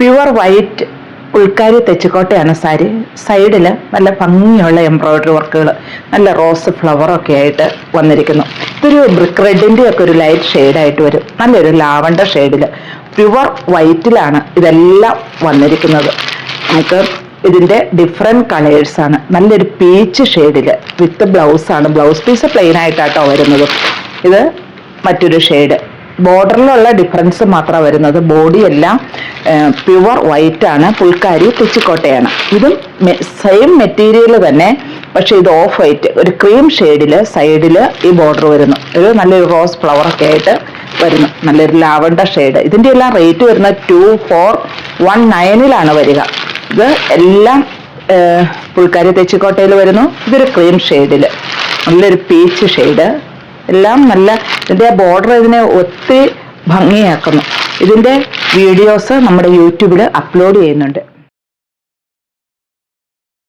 Pure white ഉൾക്കാരി തെച്ചിക്കോട്ടയാണ് സാരി. സൈഡിൽ നല്ല ഭംഗിയുള്ള എംബ്രോയിഡറി വർക്കുകൾ, നല്ല റോസ് ഫ്ലവറൊക്കെ ആയിട്ട് വന്നിരിക്കുന്നു. ഇതൊരു ബ്രിക്ക് റെഡിൻ്റെ ഒക്കെ ഒരു ലൈറ്റ് ഷെയ്ഡായിട്ട് വരും. നല്ലൊരു ലാവണ്ടർ ഷെയ്ഡിൽ പ്യുവർ വൈറ്റിലാണ് ഇതെല്ലാം വന്നിരിക്കുന്നത്. നമുക്ക് ഇതിൻ്റെ ഡിഫറെൻറ്റ് കളേഴ്സാണ്. നല്ലൊരു പീച്ച് ഷെയ്ഡിൽ വിത്ത് ബ്ലൗസാണ്. ബ്ലൗസ് പീസ് പ്ലെയിൻ ആയിട്ടാട്ടോ വരുന്നത്. ഇത് മറ്റൊരു ഷെയ്ഡ്. ബോർഡറിലുള്ള ഡിഫറൻസ് മാത്രമാണ് വരുന്നത്. ബോഡി എല്ലാം പ്യുവർ വൈറ്റ് ആണ്. പുൽക്കാരി തെച്ചിക്കോട്ടയാണ്. ഇതും സെയിം മെറ്റീരിയൽ തന്നെ, പക്ഷെ ഇത് ഓഫ് വൈറ്റ്, ഒരു ക്രീം ഷെയ്ഡിൽ സൈഡിൽ ഈ ബോർഡർ വരുന്നു. ഒരു നല്ലൊരു റോസ് ഫ്ലവറൊക്കെ ആയിട്ട് വരുന്നു. നല്ലൊരു ലാവണ്ടർ ഷെയ്ഡ്. ഇതിൻ്റെ എല്ലാം റേറ്റ് വരുന്നത് 2419 വരിക. ഇത് എല്ലാം പുൽക്കാരി തെച്ചിക്കോട്ടയിൽ വരുന്നു. ഇതൊരു ക്രീം ഷെയ്ഡിൽ നല്ലൊരു പീച്ച് ഷെയ്ഡ്. എല്ലാം നല്ല, ഇതിൻ്റെ ബോർഡർ ഇതിനെ ഒത്തിരി ഭംഗിയാക്കുന്നു. ഇതിൻ്റെ വീഡിയോസ് നമ്മുടെ യൂട്യൂബിൽ അപ്ലോഡ് ചെയ്യുന്നുണ്ട്.